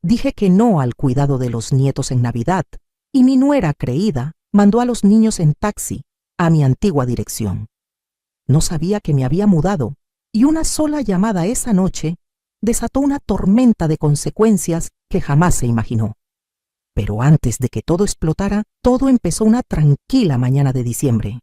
Dije que no al cuidado de los nietos en Navidad, y mi nuera creída mandó a los niños en taxi a mi antigua dirección. No sabía que me había mudado, y una sola llamada esa noche desató una tormenta de consecuencias que jamás se imaginó. Pero antes de que todo explotara, todo empezó una tranquila mañana de diciembre.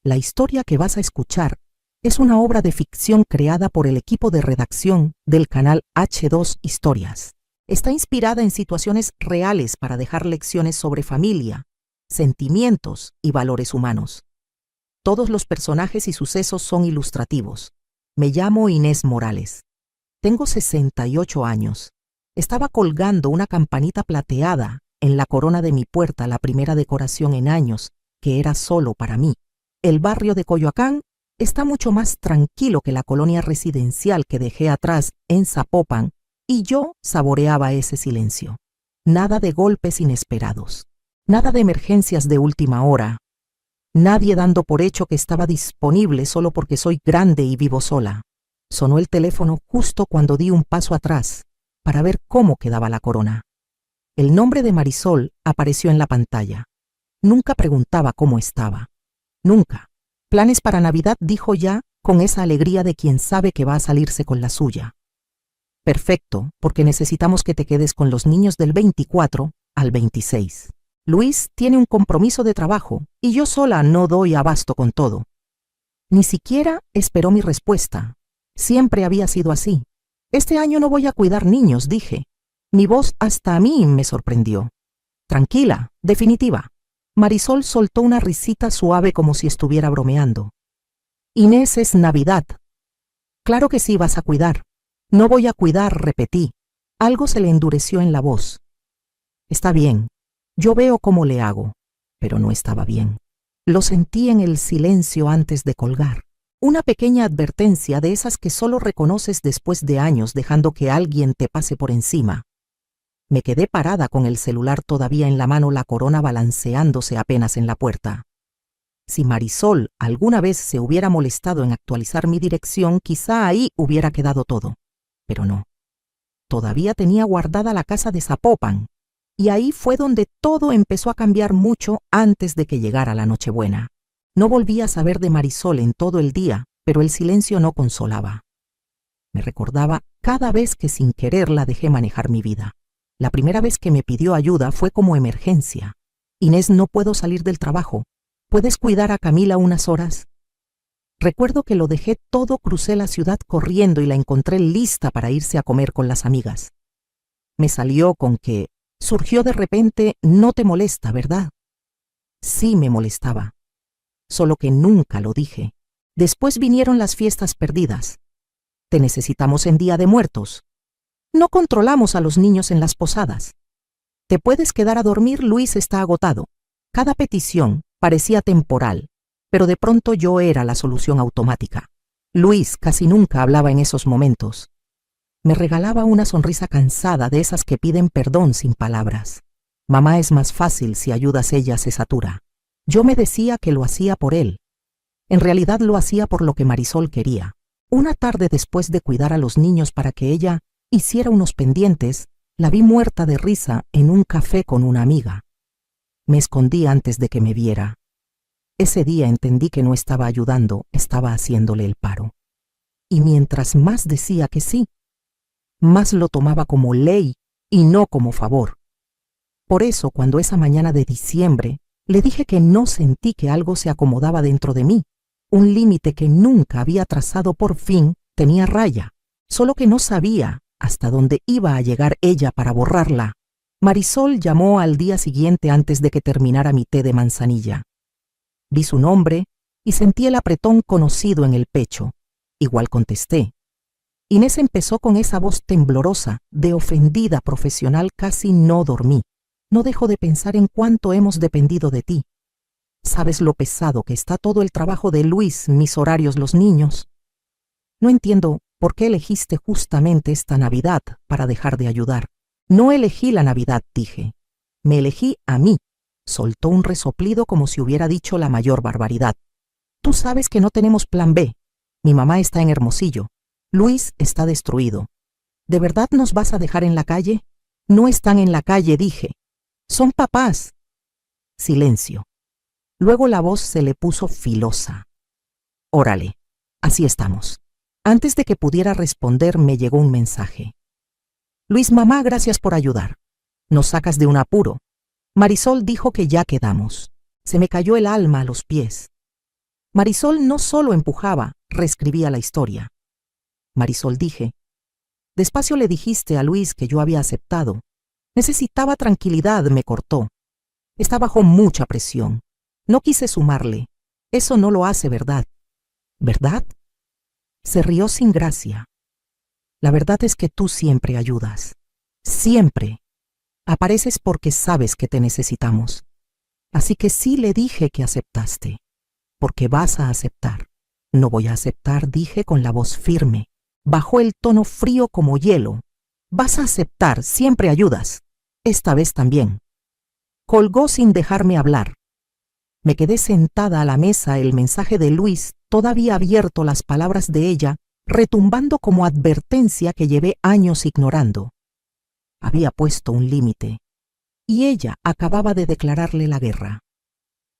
La historia que vas a escuchar es una obra de ficción creada por el equipo de redacción del canal H2 Historias. Está inspirada en situaciones reales para dejar lecciones sobre familia, sentimientos y valores humanos. Todos los personajes y sucesos son ilustrativos. Me llamo Inés Morales. Tengo 68 años. Estaba colgando una campanita plateada en la corona de mi puerta, la primera decoración en años, que era solo para mí. El barrio de Coyoacán está mucho más tranquilo que la colonia residencial que dejé atrás en Zapopan, y yo saboreaba ese silencio. Nada de golpes inesperados, nada de emergencias de última hora, nadie dando por hecho que estaba disponible solo porque soy grande y vivo sola. Sonó el teléfono justo cuando di un paso atrás para ver cómo quedaba la corona. El nombre de Marisol apareció en la pantalla. Nunca preguntaba cómo estaba. Nunca. Planes para Navidad, dijo ya, con esa alegría de quien sabe que va a salirse con la suya. Perfecto, porque necesitamos que te quedes con los niños del 24 al 26. Luis tiene un compromiso de trabajo y yo sola no doy abasto con todo. Ni siquiera esperó mi respuesta. Siempre había sido así. Este año no voy a cuidar niños, dije. Mi voz hasta a mí me sorprendió. Tranquila, definitiva. Marisol soltó una risita suave como si estuviera bromeando. Inés, es Navidad. Claro que sí vas a cuidar. No voy a cuidar, repetí. Algo se le endureció en la voz. Está bien, yo veo cómo le hago, pero no estaba bien. Lo sentí en el silencio antes de colgar. Una pequeña advertencia de esas que solo reconoces después de años dejando que alguien te pase por encima. Me quedé parada con el celular todavía en la mano, la corona balanceándose apenas en la puerta. Si Marisol alguna vez se hubiera molestado en actualizar mi dirección, quizá ahí hubiera quedado todo. Pero no. Todavía tenía guardada la casa de Zapopan, y ahí fue donde todo empezó a cambiar mucho antes de que llegara la Nochebuena. No volví a saber de Marisol en todo el día, pero el silencio no consolaba. Me recordaba cada vez que sin querer la dejé manejar mi vida. La primera vez que me pidió ayuda fue como emergencia. Inés, no puedo salir del trabajo. ¿Puedes cuidar a Camila unas horas? Recuerdo que lo dejé todo, crucé la ciudad corriendo y la encontré lista para irse a comer con las amigas. Me salió con que surgió de repente, no te molesta, ¿verdad? Sí me molestaba. Solo que nunca lo dije. Después vinieron las fiestas perdidas. Te necesitamos en Día de Muertos. No controlamos a los niños en las posadas. Te puedes quedar a dormir, Luis está agotado. Cada petición parecía temporal, pero de pronto yo era la solución automática. Luis casi nunca hablaba en esos momentos. Me regalaba una sonrisa cansada, de esas que piden perdón sin palabras. Mamá, es más fácil si ayudas, ella se satura. Yo me decía que lo hacía por él. En realidad lo hacía por lo que Marisol quería. Una tarde, después de cuidar a los niños para que ella hiciera unos pendientes, la vi muerta de risa en un café con una amiga. Me escondí antes de que me viera. Ese día entendí que no estaba ayudando, estaba haciéndole el paro. Y mientras más decía que sí, más lo tomaba como ley y no como favor. Por eso, cuando esa mañana de diciembre le dije que no, sentí que algo se acomodaba dentro de mí. Un límite que nunca había trazado por fin tenía raya, solo que no sabía hasta dónde iba a llegar ella para borrarla. Marisol llamó al día siguiente antes de que terminara mi té de manzanilla. Vi su nombre y sentí el apretón conocido en el pecho. Igual contesté. Inés empezó con esa voz temblorosa, de ofendida profesional. Casi no dormí. No dejo de pensar en cuánto hemos dependido de ti. ¿Sabes lo pesado que está todo el trabajo de Luis, mis horarios, los niños? No entiendo por qué elegiste justamente esta Navidad para dejar de ayudar. No elegí la Navidad, dije. Me elegí a mí. Soltó un resoplido como si hubiera dicho la mayor barbaridad. Tú sabes que no tenemos plan B. Mi mamá está en Hermosillo. Luis está destruido. ¿De verdad nos vas a dejar en la calle? No están en la calle, dije. Son papás. Silencio. Luego la voz se le puso filosa. Órale, así estamos. Antes de que pudiera responder, me llegó un mensaje. Luis, mamá, gracias por ayudar. Nos sacas de un apuro. Marisol dijo que ya quedamos. Se me cayó el alma a los pies. Marisol no solo empujaba, reescribía la historia. Marisol, dije. Despacio le dijiste a Luis que yo había aceptado. Necesitaba tranquilidad, me cortó. Está bajo mucha presión. No quise sumarle. Eso no lo hace, ¿verdad? ¿Verdad? Se rió sin gracia. La verdad es que tú siempre ayudas. Siempre. Apareces porque sabes que te necesitamos. Así que sí le dije que aceptaste. Porque vas a aceptar. No voy a aceptar, dije con la voz firme. Bajó el tono frío como hielo. Vas a aceptar, siempre ayudas. Esta vez también. Colgó sin dejarme hablar. Me quedé sentada a la mesa, el mensaje de Luis, todavía abierto, las palabras de ella, retumbando como advertencia que llevé años ignorando. Había puesto un límite, y ella acababa de declararle la guerra.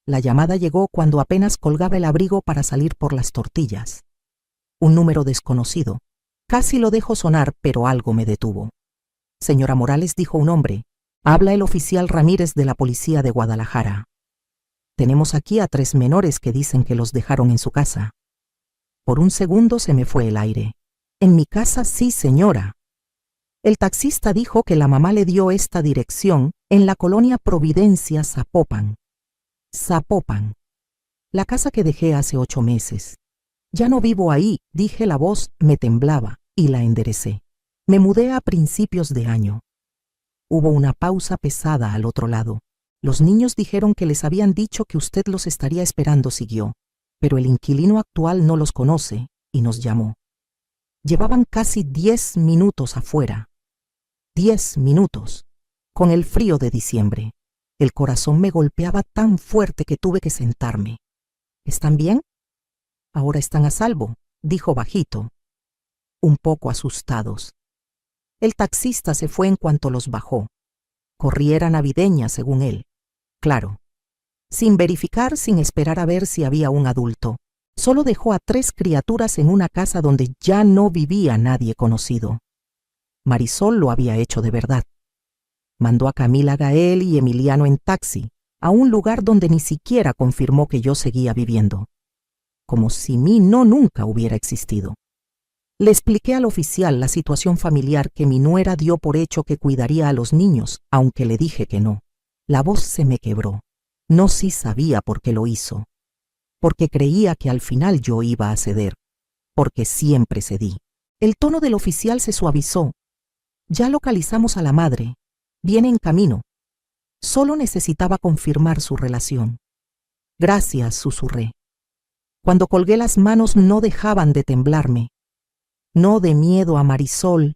La llamada llegó cuando apenas colgaba el abrigo para salir por las tortillas. Un número desconocido. Casi lo dejo sonar, pero algo me detuvo. Señora Morales, dijo un hombre, habla el oficial Ramírez de la policía de Guadalajara. Tenemos aquí a 3 menores que dicen que los dejaron en su casa. Por un segundo se me fue el aire. En mi casa, sí, señora. El taxista dijo que la mamá le dio esta dirección en la colonia Providencia, Zapopan. Zapopan. La casa que dejé hace 8 meses. Ya no vivo ahí, dije, la voz me temblaba y la enderecé. Me mudé a principios de año. Hubo una pausa pesada al otro lado. Los niños dijeron que les habían dicho que usted los estaría esperando, siguió. Pero el inquilino actual no los conoce y nos llamó. Llevaban casi 10 minutos afuera. 10 minutos. Con el frío de diciembre. El corazón me golpeaba tan fuerte que tuve que sentarme. ¿Están bien? Ahora están a salvo, dijo bajito. Un poco asustados. El taxista se fue en cuanto los bajó. Corriera navideña, según él. Claro. Sin verificar, sin esperar a ver si había un adulto. Solo dejó a 3 criaturas en una casa donde ya no vivía nadie conocido. Marisol lo había hecho de verdad. Mandó a Camila, Gael y Emiliano en taxi, a un lugar donde ni siquiera confirmó que yo seguía viviendo. Como si mí nunca hubiera existido. Le expliqué al oficial la situación familiar, que mi nuera dio por hecho que cuidaría a los niños, aunque le dije que no. La voz se me quebró. No, sí sabía por qué lo hizo. Porque creía que al final yo iba a ceder. Porque siempre cedí. El tono del oficial se suavizó. Ya localizamos a la madre. Viene en camino. Solo necesitaba confirmar su relación. Gracias, susurré. Cuando colgué las manos no dejaban de temblarme. No de miedo a Marisol.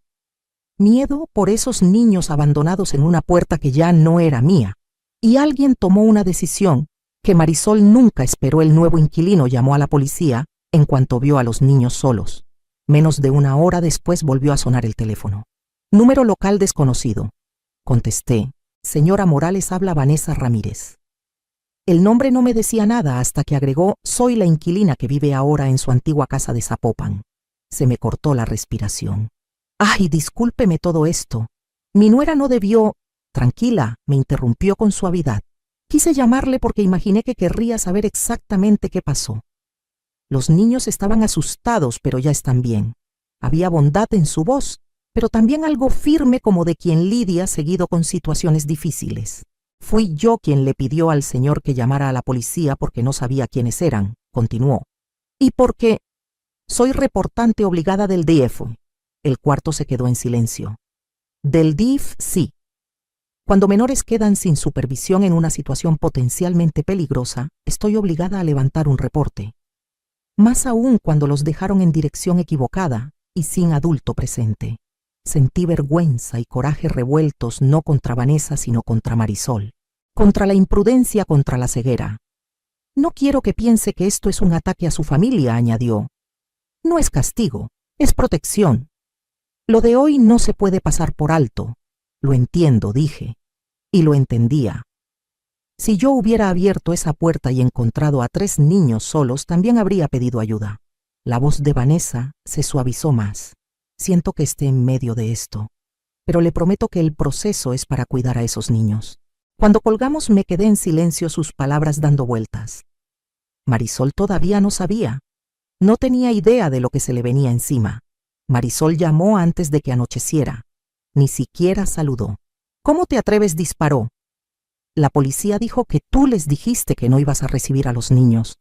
Miedo por esos niños abandonados en una puerta que ya no era mía. Y alguien tomó una decisión que Marisol nunca esperó. El nuevo inquilino llamó a la policía en cuanto vio a los niños solos. Menos de 1 hora después volvió a sonar el teléfono. Número local desconocido. Contesté. Señora Morales, habla Vanessa Ramírez. El nombre no me decía nada hasta que agregó, soy la inquilina que vive ahora en su antigua casa de Zapopan. Se me cortó la respiración. Ay, discúlpeme todo esto. Mi nuera no debió... Tranquila, me interrumpió con suavidad. Quise llamarle porque imaginé que querría saber exactamente qué pasó. Los niños estaban asustados, pero ya están bien. Había bondad en su voz, pero también algo firme, como de quien lidia seguido con situaciones difíciles. Fui yo quien le pidió al señor que llamara a la policía porque no sabía quiénes eran, continuó. Y porque soy reportante obligada del DIF. El cuarto se quedó en silencio. Del DIF, sí. Cuando menores quedan sin supervisión en una situación potencialmente peligrosa, estoy obligada a levantar un reporte. Más aún cuando los dejaron en dirección equivocada y sin adulto presente. Sentí vergüenza y coraje revueltos, no contra Vanessa, sino contra Marisol. Contra la imprudencia, contra la ceguera. No quiero que piense que esto es un ataque a su familia, añadió. No es castigo, es protección. Lo de hoy no se puede pasar por alto. Lo entiendo, dije. Y lo entendía. Si yo hubiera abierto esa puerta y encontrado a 3 niños solos, también habría pedido ayuda. La voz de Vanessa se suavizó más. Siento que esté en medio de esto, pero le prometo que el proceso es para cuidar a esos niños. Cuando colgamos me quedé en silencio, sus palabras dando vueltas. Marisol todavía no sabía. No tenía idea de lo que se le venía encima. Marisol llamó antes de que anocheciera. Ni siquiera saludó. ¿Cómo te atreves? Disparó. La policía dijo que tú les dijiste que no ibas a recibir a los niños.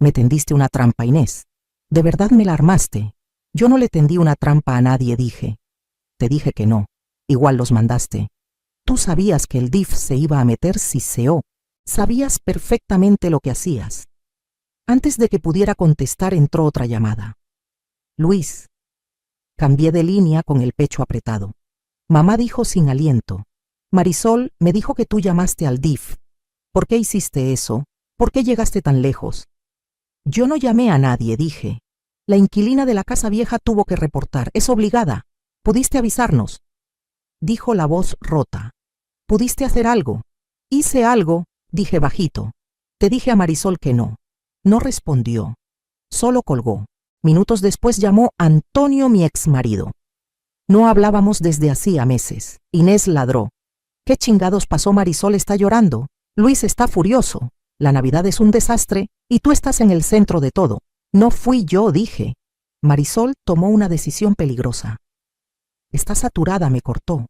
Me tendiste una trampa, Inés. De verdad me la armaste. Yo no le tendí una trampa a nadie, dije. Te dije que no. Igual los mandaste. Tú sabías que el DIF se iba a meter si SEO. Sabías perfectamente lo que hacías. Antes de que pudiera contestar entró otra llamada. Luis. Cambié de línea con el pecho apretado. Mamá dijo sin aliento. Marisol me dijo que tú llamaste al DIF. ¿Por qué hiciste eso? ¿Por qué llegaste tan lejos? Yo no llamé a nadie, dije. La inquilina de la casa vieja tuvo que reportar. Es obligada. ¿Pudiste avisarnos? Dijo la voz rota. ¿Pudiste hacer algo? Hice algo, dije bajito. Te dije a Marisol que no. No respondió. Solo colgó. Minutos después llamó Antonio, mi exmarido. No hablábamos desde hacía meses. Inés ladró. ¿Qué chingados pasó? Marisol está llorando. Luis está furioso. La Navidad es un desastre y tú estás en el centro de todo. No fui yo, dije. Marisol tomó una decisión peligrosa. Estás saturada, me cortó.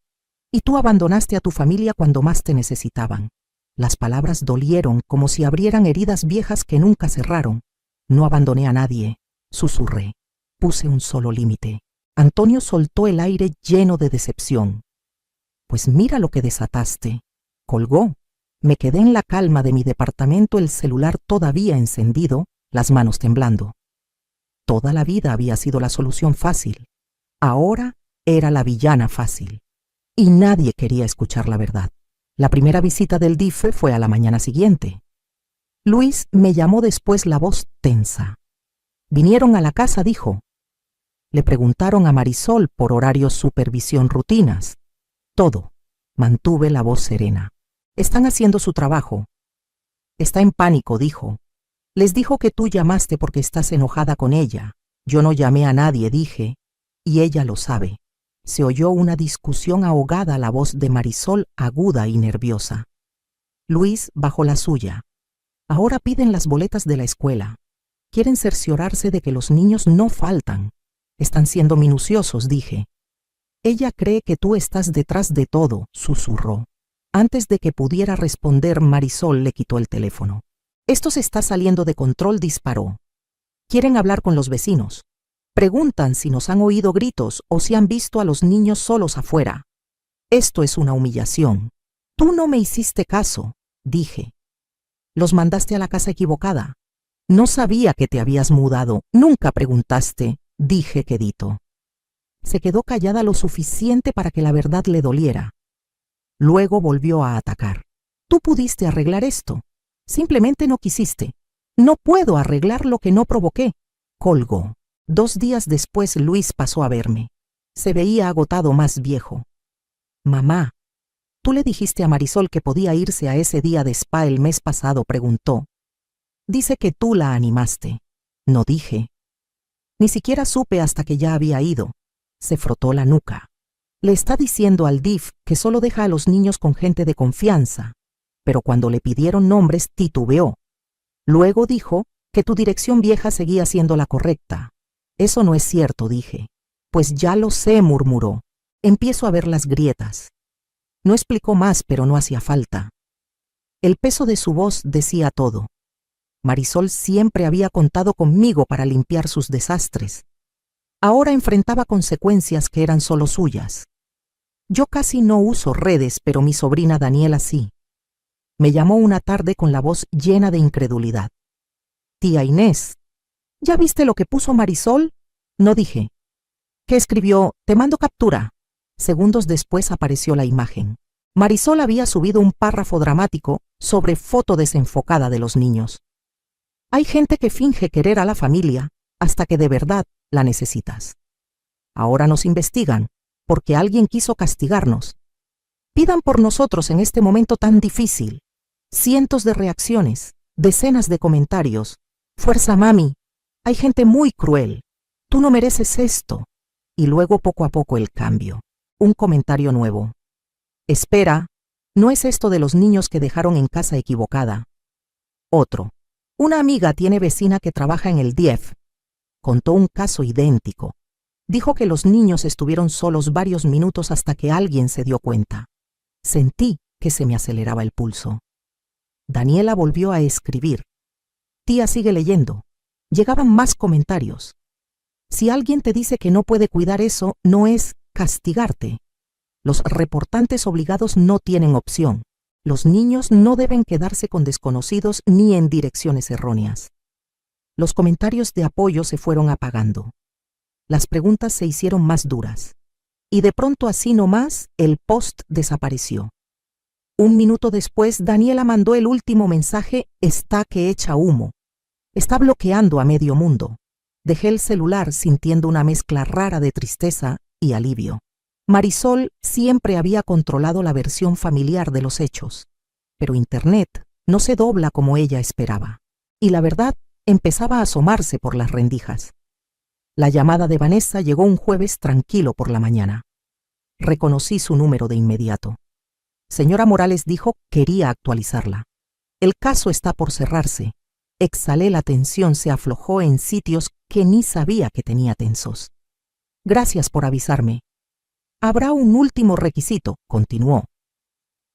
Y tú abandonaste a tu familia cuando más te necesitaban. Las palabras dolieron como si abrieran heridas viejas que nunca cerraron. No abandoné a nadie, susurré. Puse un solo límite. Antonio soltó el aire lleno de decepción. Pues mira lo que desataste. Colgó. Me quedé en la calma de mi departamento, el celular todavía encendido, las manos temblando. Toda la vida había sido la solución fácil. Ahora era la villana fácil. Y nadie quería escuchar la verdad. La primera visita del DIF fue a la mañana siguiente. Luis me llamó después, la voz tensa. Vinieron a la casa, dijo. Le preguntaron a Marisol por horarios, supervisión, rutinas. Todo. Mantuve la voz serena. Están haciendo su trabajo. Está en pánico, dijo. Les dijo que tú llamaste porque estás enojada con ella. Yo no llamé a nadie, dije. Y ella lo sabe. Se oyó una discusión ahogada, la voz de Marisol aguda y nerviosa. Luis bajó la suya. Ahora piden las boletas de la escuela. Quieren cerciorarse de que los niños no faltan. Están siendo minuciosos, dije. Ella cree que tú estás detrás de todo, susurró. Antes de que pudiera responder, Marisol le quitó el teléfono. Esto se está saliendo de control, disparó. Quieren hablar con los vecinos. Preguntan si nos han oído gritos o si han visto a los niños solos afuera. Esto es una humillación. Tú no me hiciste caso, dije. Los mandaste a la casa equivocada. No sabía que te habías mudado. Nunca preguntaste, dije quedito. Se quedó callada lo suficiente para que la verdad le doliera. Luego volvió a atacar. Tú pudiste arreglar esto. Simplemente no quisiste. No puedo arreglar lo que no provoqué. Colgó. 2 días después Luis pasó a verme. Se veía agotado, más viejo. Mamá, ¿tú le dijiste a Marisol que podía irse a ese día de spa el mes pasado? Preguntó. Dice que tú la animaste. No dije. Ni siquiera supe hasta que ya había ido. Se frotó la nuca. Le está diciendo al DIF que solo deja a los niños con gente de confianza, pero cuando le pidieron nombres titubeó. Luego dijo que tu dirección vieja seguía siendo la correcta. Eso no es cierto, dije. Pues ya lo sé, murmuró. Empiezo a ver las grietas. No explicó más, pero no hacía falta. El peso de su voz decía todo. Marisol siempre había contado conmigo para limpiar sus desastres. Ahora enfrentaba consecuencias que eran solo suyas. Yo casi no uso redes, pero mi sobrina Daniela sí. Me llamó una tarde con la voz llena de incredulidad. Tía Inés, ¿ya viste lo que puso Marisol? No, dije. ¿Qué escribió? Te mando captura. Segundos después apareció la imagen. Marisol había subido un párrafo dramático sobre foto desenfocada de los niños. Hay gente que finge querer a la familia hasta que de verdad la necesitas. Ahora nos investigan porque alguien quiso castigarnos. Pidan por nosotros en este momento tan difícil. Cientos de reacciones, decenas de comentarios. Fuerza, mami. Hay gente muy cruel. Tú no mereces esto. Y luego poco a poco el cambio. Un comentario nuevo. Espera, no es esto de los niños que dejaron en casa equivocada. Otro. Una amiga tiene vecina que trabaja en el DIEF. Contó un caso idéntico. Dijo que los niños estuvieron solos varios minutos hasta que alguien se dio cuenta. Sentí que se me aceleraba el pulso. Daniela volvió a escribir. Tía, sigue leyendo. Llegaban más comentarios. Si alguien te dice que no puede cuidar eso, no es castigarte. Los reportantes obligados no tienen opción. Los niños no deben quedarse con desconocidos ni en direcciones erróneas. Los comentarios de apoyo se fueron apagando. Las preguntas se hicieron más duras. Y de pronto, así nomás, el post desapareció. Un minuto después, Daniela mandó el último mensaje: está que echa humo. Está bloqueando a medio mundo. Dejé el celular sintiendo una mezcla rara de tristeza y alivio. Marisol siempre había controlado la versión familiar de los hechos, pero Internet no se dobla como ella esperaba, y la verdad empezaba a asomarse por las rendijas. La llamada de Vanessa llegó un jueves tranquilo por la mañana. Reconocí su número de inmediato. Señora Morales, dijo, quería actualizarla. El caso está por cerrarse. Exhalé, la tensión se aflojó en sitios que ni sabía que tenía tensos. Gracias por avisarme. Habrá un último requisito, continuó.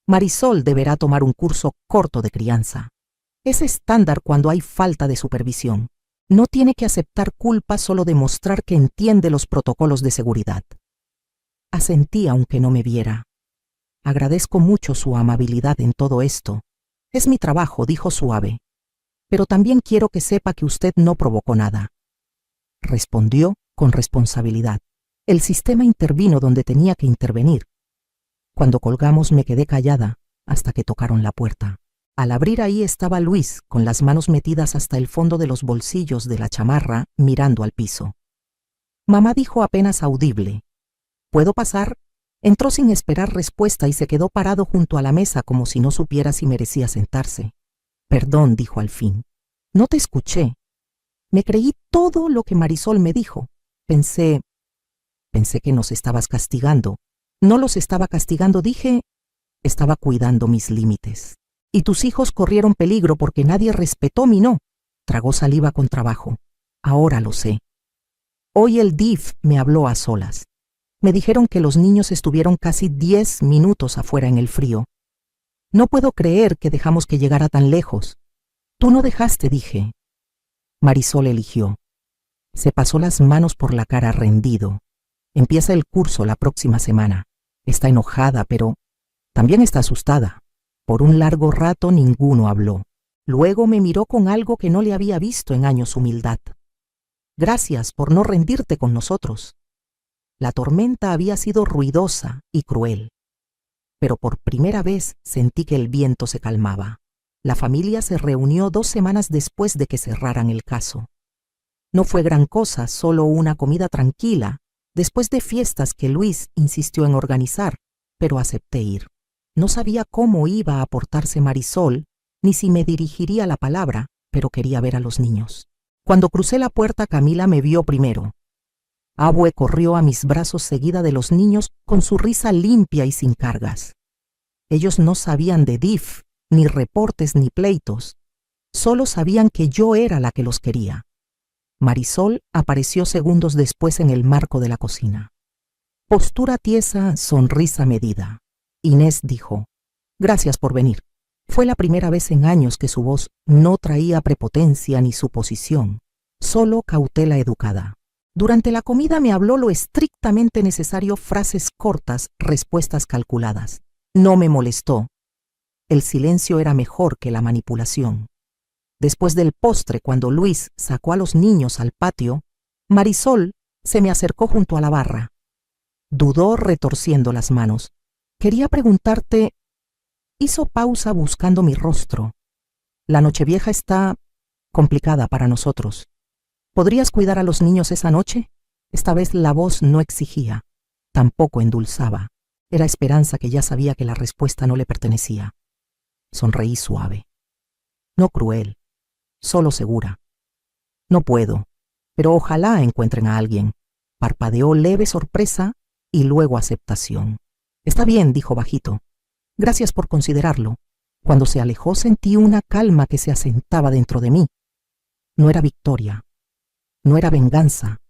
Marisol deberá tomar un curso corto de crianza. Es estándar cuando hay falta de supervisión. No tiene que aceptar culpa, solo demostrar que entiende los protocolos de seguridad. Asentí aunque no me viera. Agradezco mucho su amabilidad en todo esto. Es mi trabajo, dijo suave. Pero también quiero que sepa que usted no provocó nada. Respondió con responsabilidad. El sistema intervino donde tenía que intervenir. Cuando colgamos me quedé callada hasta que tocaron la puerta. Al abrir, ahí estaba Luis, con las manos metidas hasta el fondo de los bolsillos de la chamarra, mirando al piso. Mamá, dijo apenas audible. ¿Puedo pasar? Entró sin esperar respuesta y se quedó parado junto a la mesa como si no supiera si merecía sentarse. Perdón, dijo al fin. No te escuché. Me creí todo lo que Marisol me dijo. Pensé que nos estabas castigando. No los estaba castigando, dije. Estaba cuidando mis límites. Y tus hijos corrieron peligro porque nadie respetó mi no. Tragó saliva con trabajo. Ahora lo sé. Hoy el DIF me habló a solas. Me dijeron que los niños estuvieron casi 10 minutos afuera en el frío. No puedo creer que dejamos que llegara tan lejos. Tú no dejaste, dije. Marisol eligió. Se pasó las manos por la cara rendido. Empieza el curso la próxima semana. Está enojada, pero también está asustada. Por un largo rato ninguno habló. Luego me miró con algo que no le había visto en años: humildad. Gracias por no rendirte con nosotros. La tormenta había sido ruidosa y cruel, pero por primera vez sentí que el viento se calmaba. La familia se reunió 2 semanas después de que cerraran el caso. No fue gran cosa, solo una comida tranquila, después de fiestas que Luis insistió en organizar, pero acepté ir. No sabía cómo iba a portarse Marisol, ni si me dirigiría la palabra, pero quería ver a los niños. Cuando crucé la puerta, Camila me vio primero. Abue corrió a mis brazos seguida de los niños con su risa limpia y sin cargas. Ellos no sabían de DIF, ni reportes, ni pleitos. Solo sabían que yo era la que los quería. Marisol apareció segundos después en el marco de la cocina. Postura tiesa, sonrisa medida. Inés dijo: gracias por venir. Fue la primera vez en años que su voz no traía prepotencia ni suposición, solo cautela educada. Durante la comida me habló lo estrictamente necesario, frases cortas, respuestas calculadas. No me molestó. El silencio era mejor que la manipulación. Después del postre, cuando Luis sacó a los niños al patio, Marisol se me acercó junto a la barra. Dudó, retorciendo las manos. Quería preguntarte. Hizo pausa buscando mi rostro. La Nochevieja está complicada para nosotros. ¿Podrías cuidar a los niños esa noche? Esta vez la voz no exigía, tampoco endulzaba. Era esperanza que ya sabía que la respuesta no le pertenecía. Sonreí suave. No cruel, solo segura. No puedo, pero ojalá encuentren a alguien. Parpadeó leve sorpresa y luego aceptación. Está bien, dijo bajito. Gracias por considerarlo. Cuando se alejó sentí una calma que se asentaba dentro de mí. No era victoria, no era venganza.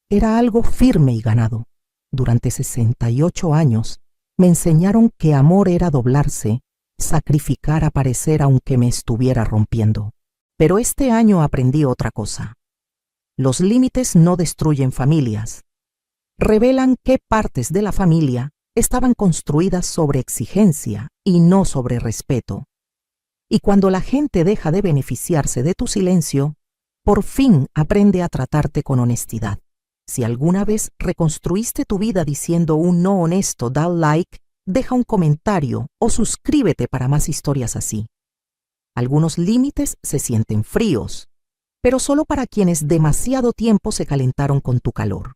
Era algo firme y ganado. Durante 68 años me enseñaron que amor era doblarse, sacrificar a parecer aunque me estuviera rompiendo. Pero este año aprendí otra cosa. Los límites no destruyen familias. Revelan qué partes de la familia estaban construidas sobre exigencia y no sobre respeto. Y cuando la gente deja de beneficiarse de tu silencio, por fin aprende a tratarte con honestidad. Si alguna vez reconstruiste tu vida diciendo un no honesto, da like, deja un comentario o suscríbete para más historias así. Algunos límites se sienten fríos, pero solo para quienes demasiado tiempo se calentaron con tu calor.